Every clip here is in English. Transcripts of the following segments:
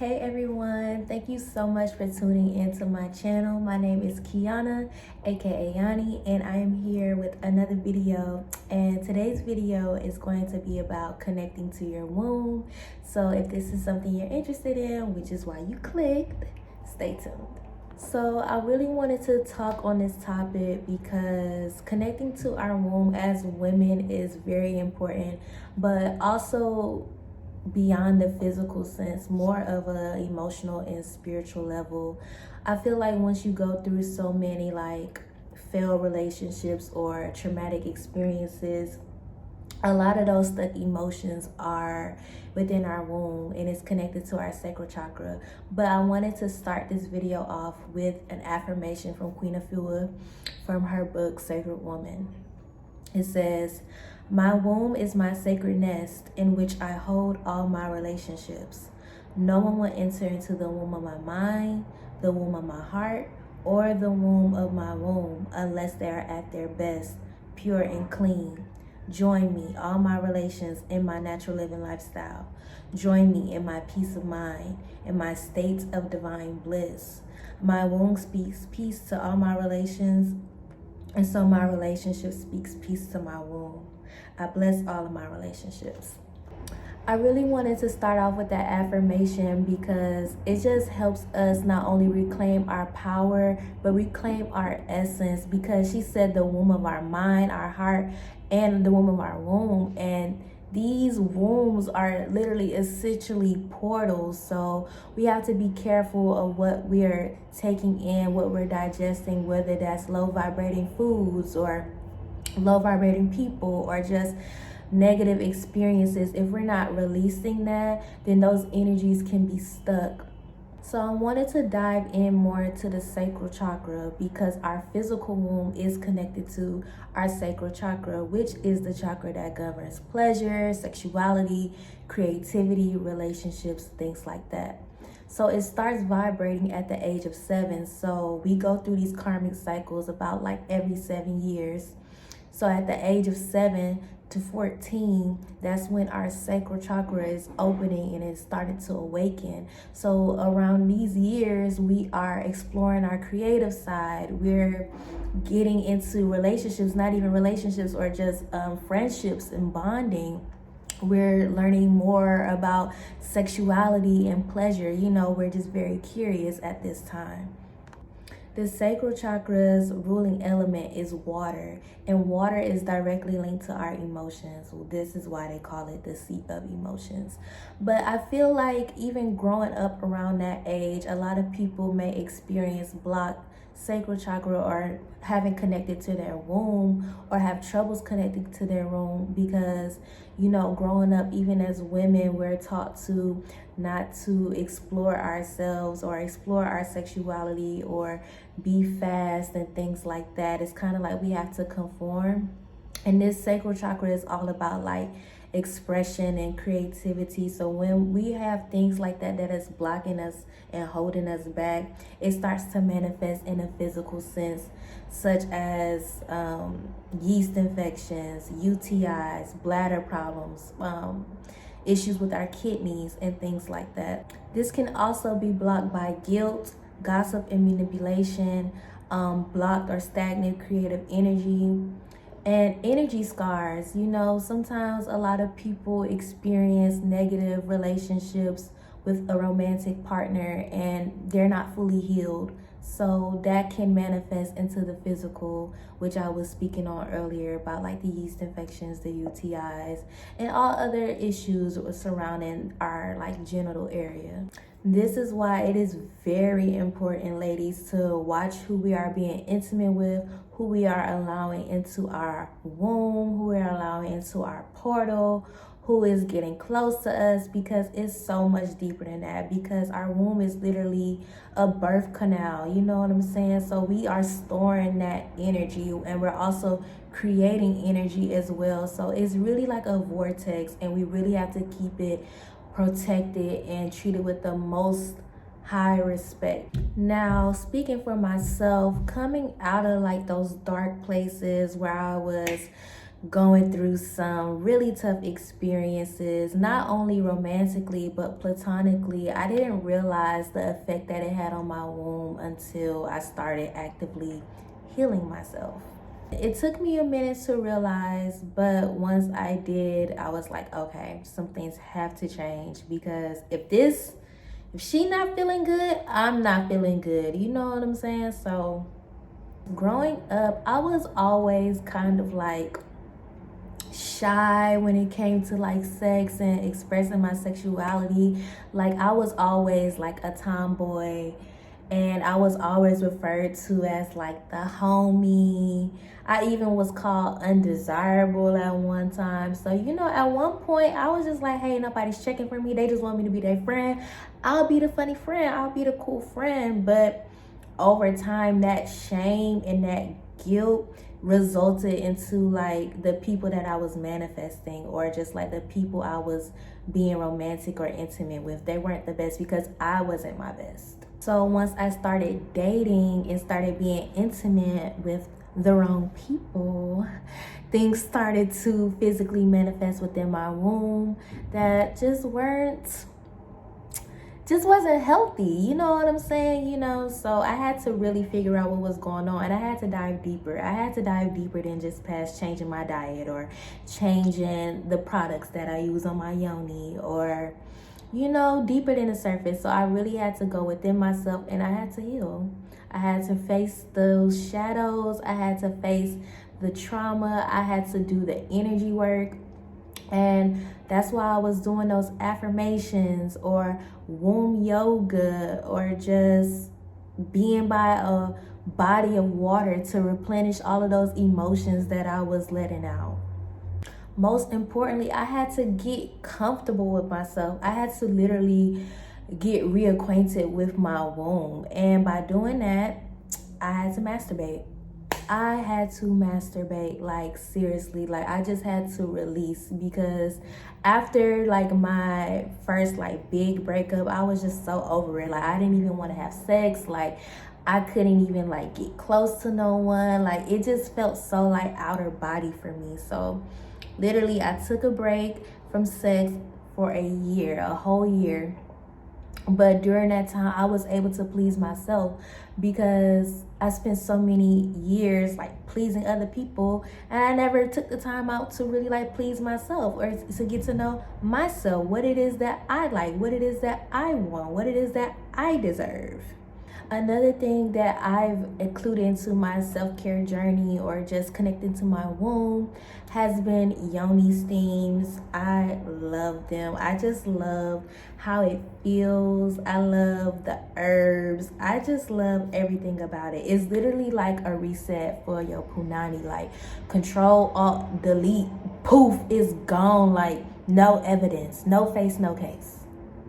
Hey everyone, thank you so much for tuning into my channel. My name is Kiana, aka Yani, and I am here with another video. And today's video is going to be about connecting to your womb. So if this is something you're interested in, which is why you clicked, stay tuned. So I really wanted to talk on this topic because connecting to our womb as women is very important, but also beyond the physical sense, more of a emotional and spiritual level. I feel like once you go through so many failed relationships or traumatic experiences, a lot of those stuck emotions are within our womb and it's connected to our sacral chakra. But I wanted to start this video off with an affirmation from Queen Afua from her book Sacred Woman. It says, "My womb is my sacred nest in which I hold all my relationships. No one will enter into the womb of my mind, the womb of my heart, or the womb of my womb unless they are at their best, pure and clean. Join me, all my relations, in my natural living lifestyle. Join me in my peace of mind, in my states of divine bliss. My womb speaks peace to all my relations, and so my relationship speaks peace to my womb. I bless all of my relationships." I really wanted to start off with that affirmation because it just helps us not only reclaim our power, but reclaim our essence, because she said the womb of our mind, our heart, and the womb of our womb. And these wombs are literally essentially portals. So we have to be careful of what we're taking in, what we're digesting, whether that's low vibrating foods or low vibrating people or just negative experiences. If we're not releasing that, then those energies can be stuck. So I wanted to dive in more to the sacral chakra because our physical womb is connected to our sacral chakra, which is the chakra that governs pleasure, sexuality, creativity, relationships, things like that. So it starts vibrating at the age of 7. So we go through these karmic cycles about every 7 years. So at the age of 7 to 14, that's when our sacral chakra is opening and it's starting to awaken. So around these years, we are exploring our creative side. We're getting into relationships, not even relationships, or just friendships and bonding. We're learning more about sexuality and pleasure. We're just very curious at this time. The sacral chakra's ruling element is water, and water is directly linked to our emotions. Well, this is why they call it the seat of emotions. But I feel like even growing up around that age, a lot of people may experience blocked sacral chakra or haven't connected to their womb or have troubles connecting to their womb because, growing up, even as women, we're taught to not to explore ourselves or explore our sexuality or be fast and things like that. It's kind of like we have to conform. And this sacral chakra is all about expression and creativity. So when we have things like that is blocking us and holding us back, it starts to manifest in a physical sense, such as yeast infections, UTIs, bladder problems, issues with our kidneys and things like that. This can also be blocked by guilt, gossip and manipulation, blocked or stagnant creative energy, and energy scars. Sometimes a lot of people experience negative relationships with a romantic partner and they're not fully healed. So that can manifest into the physical, which I was speaking on earlier about the yeast infections, the UTIs, and all other issues surrounding our genital area. This is why it is very important, ladies, to watch who we are being intimate with, who we are allowing into our womb, who we're allowing into our portal, who is getting close to us, because it's so much deeper than that, because our womb is literally a birth canal, you know what I'm saying? So we are storing that energy and we're also creating energy as well. So it's really like a vortex, and we really have to keep it protected and treated with the most high respect. Now, speaking for myself, coming out of those dark places where I was going through some really tough experiences, not only romantically but platonically. I didn't realize the effect that it had on my womb until I started actively healing myself. It took me a minute to realize, but once I did, I was like, okay, some things have to change, because if she not feeling good, I'm not feeling good. You know what I'm saying? So growing up, I was always kind of like shy when it came to like sex and expressing my sexuality. Like I was always like a tomboy, and I was always referred to as like the homie. I even was called undesirable at one time. So, you know, at one point I was just like, hey, nobody's checking for me. They just want me to be their friend. I'll be the funny friend. I'll be the cool friend. But over time, that shame and that guilt resulted into like the people that I was manifesting, or just like the people I was being romantic or intimate with. They weren't the best because I wasn't my best. So once I started dating and started being intimate with the wrong people, things started to physically manifest within my womb that just wasn't healthy. You know what I'm saying? You know, so I had to really figure out what was going on, and I had to dive deeper. I had to dive deeper than just past changing my diet or changing the products that I use on my yoni, or, you know, deeper than the surface. So I really had to go within myself, and I had to heal. I had to face those shadows. I had to face the trauma. I had to do the energy work. And that's why I was doing those affirmations or womb yoga, or just being by a body of water to replenish all of those emotions that I was letting out. Most importantly, I had to get comfortable with myself. I had to literally get reacquainted with my womb. And by doing that, I had to masturbate. I had to masturbate, like seriously. Like I just had to release, because after like my first like big breakup, I was just so over it. Like I didn't even want to have sex. Like I couldn't even like get close to no one. Like it just felt so like outer body for me. So literally I took a break from sex for a year, a whole year. But during that time, I was able to please myself, because I spent so many years like pleasing other people, and I never took the time out to really like please myself, or to get to know myself, what it is that I like, what it is that I want, what it is that I deserve. Another thing that I've included into my self-care journey, or just connecting to my womb, has been yoni steams. I love them. I just love how it feels. I love the herbs. I just love everything about it. It's literally like a reset for your punani. Like control, alt, delete, poof, it's gone. Like no evidence, no face, no case.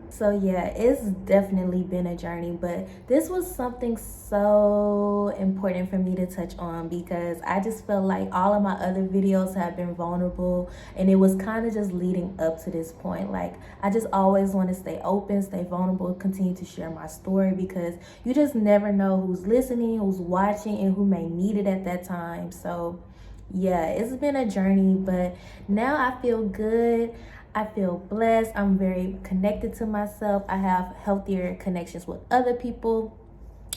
So yeah, it's definitely been a journey, but this was something so important for me to touch on, because I just felt like all of my other videos have been vulnerable, and it was kind of just leading up to this point. Like I just always want to stay open, stay vulnerable, continue to share my story, because you just never know who's listening, who's watching, and who may need it at that time. So yeah, it's been a journey, but now I feel good. I feel blessed. I'm very connected to myself. I have healthier connections with other people.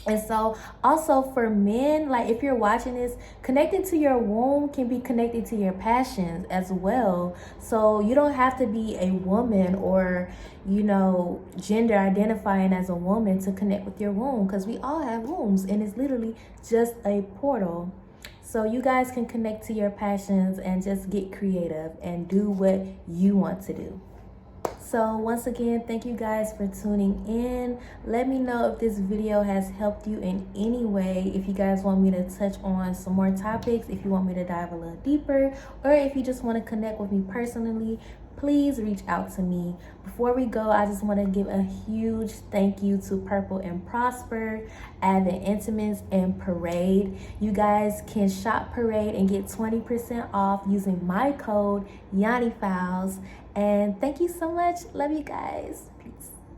And so also for men, like if you're watching this, connecting to your womb can be connected to your passions as well. So you don't have to be a woman, or, you know, gender identifying as a woman to connect with your womb, because we all have wombs, and it's literally just a portal. So you guys can connect to your passions and just get creative and do what you want to do. So once again, thank you guys for tuning in. Let me know if this video has helped you in any way. If you guys want me to touch on some more topics, if you want me to dive a little deeper, or if you just want to connect with me personally, please reach out to me. Before we go, I just want to give a huge thank you to Purple and Prosper, Advent Intimates, and Parade. You guys can shop Parade and get 20% off using my code YaniFiles. And thank you so much. Love you guys.